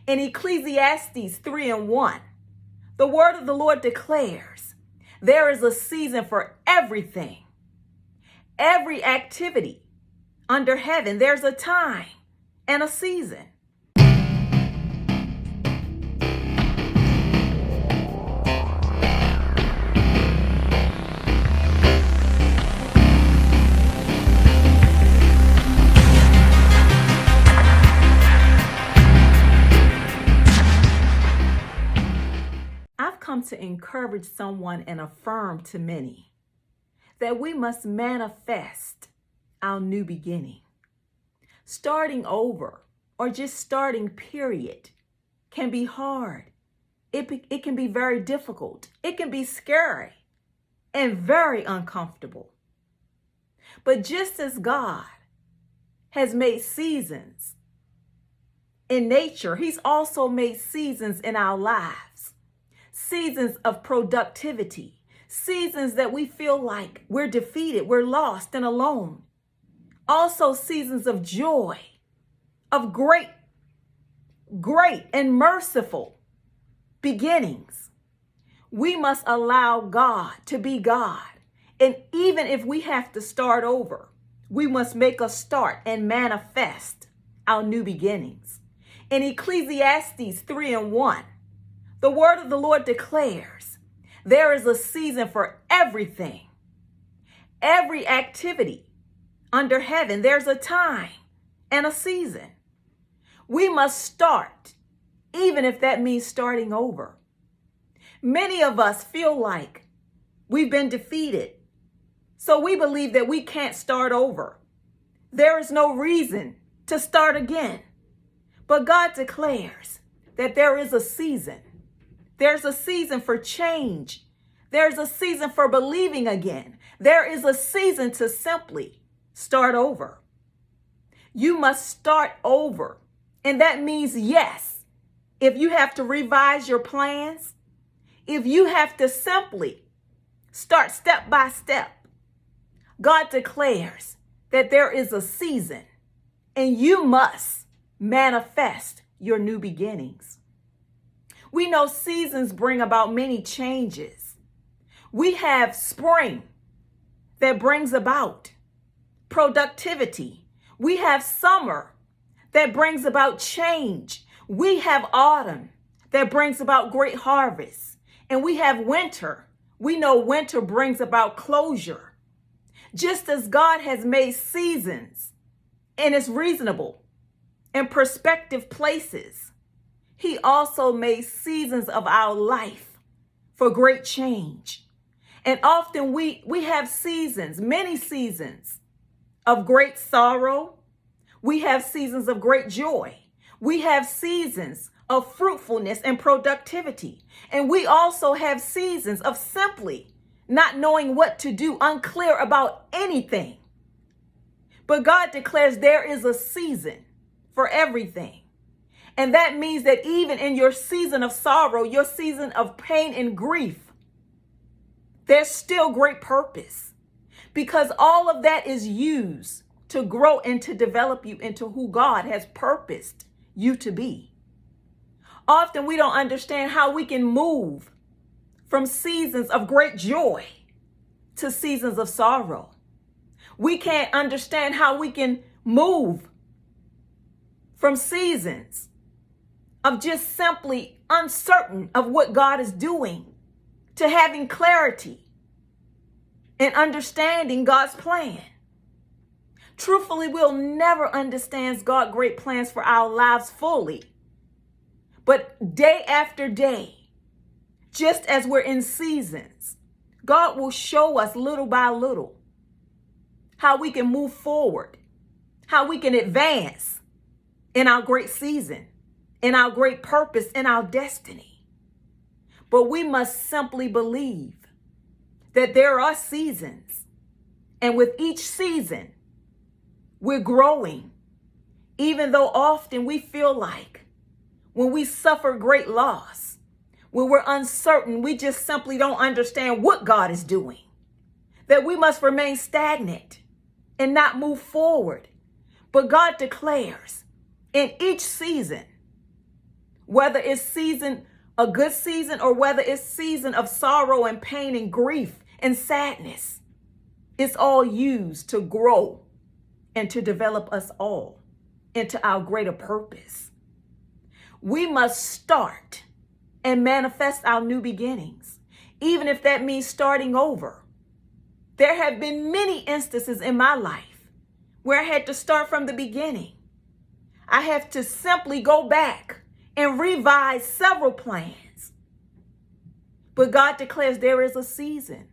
In Ecclesiastes 3:1, the word of the Lord declares, there is a season for everything, every activity under heaven. There's a time and a season. I've come to encourage someone and affirm to many that we must manifest our new beginning. Starting over or just starting, period, can be hard. It can be very difficult. It can be scary and very uncomfortable. But just as God has made seasons in nature, He's also made seasons in our lives. Seasons of productivity, seasons that we feel like we're defeated, we're lost and alone. Also seasons of joy, of great and merciful beginnings. We must allow God to be God. And even if we have to start over, we must make a start and manifest our new beginnings. In Ecclesiastes 3:1, the word of the Lord declares, there is a season for everything, every activity under heaven. There's a time and a season. We must start, even if that means starting over. Many of us feel like we've been defeated, so we believe that we can't start over. There is no reason to start again. But God declares that there is a season. There's a season for change. There's a season for believing again. There is a season to simply start over. You must start over. And that means, yes, if you have to revise your plans, if you have to simply start step by step, God declares that there is a season and you must manifest your new beginnings. We know seasons bring about many changes. We have spring that brings about productivity. We have summer that brings about change. We have autumn that brings about great harvest. And we have winter. We know winter brings about closure. Just as God has made seasons and it's reasonable in perspective places, He also made seasons of our life for great change. And often we have seasons, many seasons of great sorrow. We have seasons of great joy. We have seasons of fruitfulness and productivity. And we also have seasons of simply not knowing what to do, unclear about anything. But God declares there is a season for everything. And that means that even in your season of sorrow, your season of pain and grief, there's still great purpose, because all of that is used to grow and to develop you into who God has purposed you to be. Often we don't understand how we can move from seasons of great joy to seasons of sorrow. We can't understand how we can move from seasons of just simply uncertain of what God is doing to having clarity and understanding God's plan. Truthfully, we'll never understand God's great plans for our lives fully. But day after day, just as we're in seasons, God will show us little by little how we can move forward, how we can advance in our great season, in our great purpose, in our destiny. But we must simply believe that there are seasons, and with each season, we're growing, even though often we feel like when we suffer great loss, when we're uncertain, we just simply don't understand what God is doing, that we must remain stagnant and not move forward. But God declares in each season, Whether it's a good season, or whether it's season of sorrow and pain and grief and sadness, it's all used to grow and to develop us all into our greater purpose. We must start and manifest our new beginnings, even if that means starting over. There have been many instances in my life where I had to start from the beginning. I have to simply go back and revise several plans. But God declares there is a season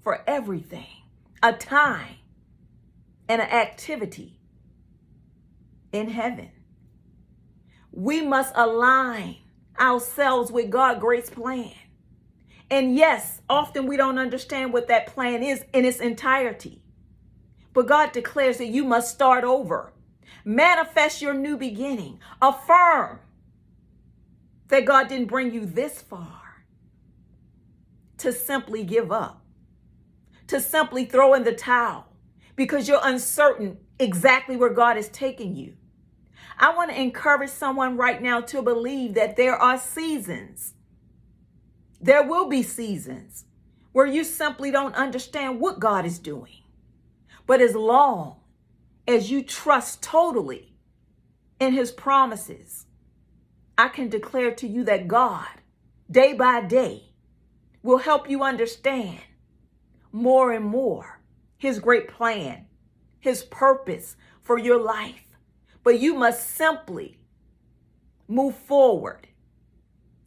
for everything, a time and an activity in heaven. We must align ourselves with God's great plan. And yes, often we don't understand what that plan is in its entirety. But God declares that you must start over. Manifest your new beginning. Affirm that God didn't bring you this far to simply give up, to simply throw in the towel because you're uncertain exactly where God is taking you. I want to encourage someone right now to believe that there are seasons. There will be seasons where you simply don't understand what God is doing. But as long as you trust totally in his promises, I can declare to you that God, day by day, will help you understand more and more his great plan, his purpose for your life. But you must simply move forward.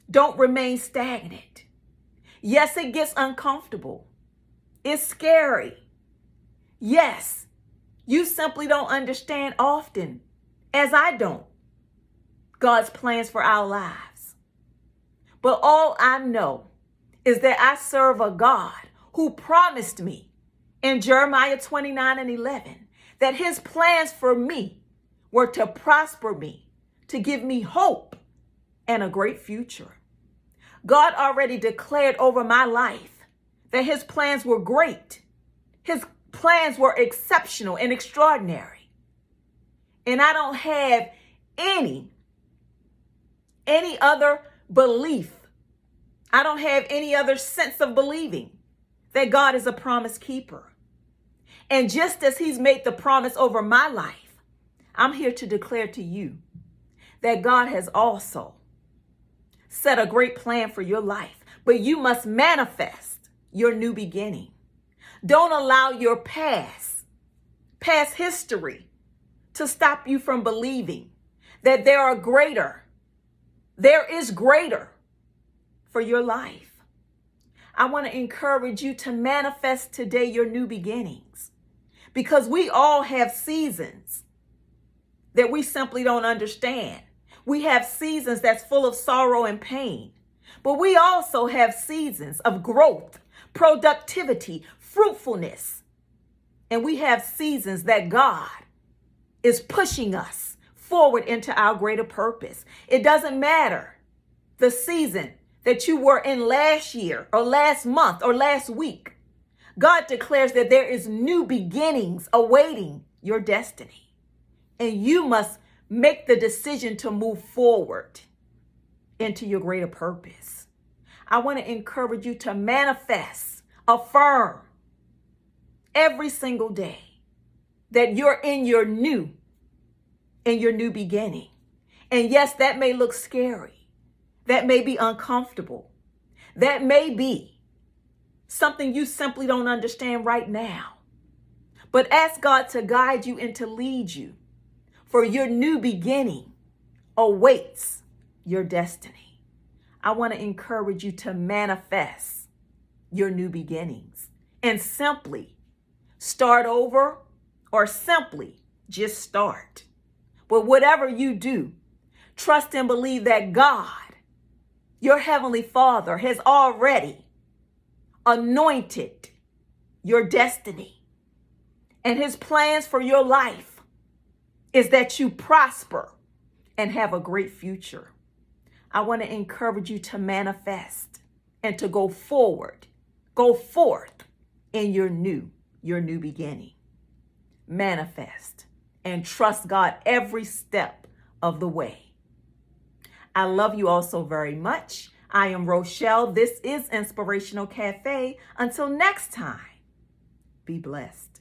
Don't remain stagnant. Yes, it gets uncomfortable. It's scary. Yes, you simply don't understand often, as I don't, God's plans for our lives. But all I know is that I serve a God who promised me in Jeremiah 29:11 that his plans for me were to prosper me, to give me hope and a great future. God already declared over my life that his plans were great. His plans were exceptional and extraordinary. And I don't have any other belief. I don't have any other sense of believing that God is a promise keeper. And just as he's made the promise over my life, I'm here to declare to you that God has also set a great plan for your life, but you must manifest your new beginning. Don't allow your past history to stop you from believing that there is greater for your life. I want to encourage you to manifest today your new beginnings, because we all have seasons that we simply don't understand. We have seasons that's full of sorrow and pain, but we also have seasons of growth, productivity, fruitfulness. And we have seasons that God is pushing us forward into our greater purpose. It doesn't matter the season that you were in last year or last month or last week. God declares that there is new beginnings awaiting your destiny. And you must make the decision to move forward into your greater purpose. I want to encourage you to manifest, affirm every single day that you're in your new beginning. And yes, that may look scary. That may be uncomfortable. That may be something you simply don't understand right now. But ask God to guide you and to lead you, for your new beginning awaits your destiny. I want to encourage you to manifest your new beginnings and simply start over, or simply just start. But whatever you do, trust and believe that God, your Heavenly Father, has already anointed your destiny. And his plans for your life is that you prosper and have a great future. I want to encourage you to manifest and to go forth in your new beginning. Manifest and trust God every step of the way. I love you all so very much. I am Rochelle. This is Inspirational Cafe. Until next time, be blessed.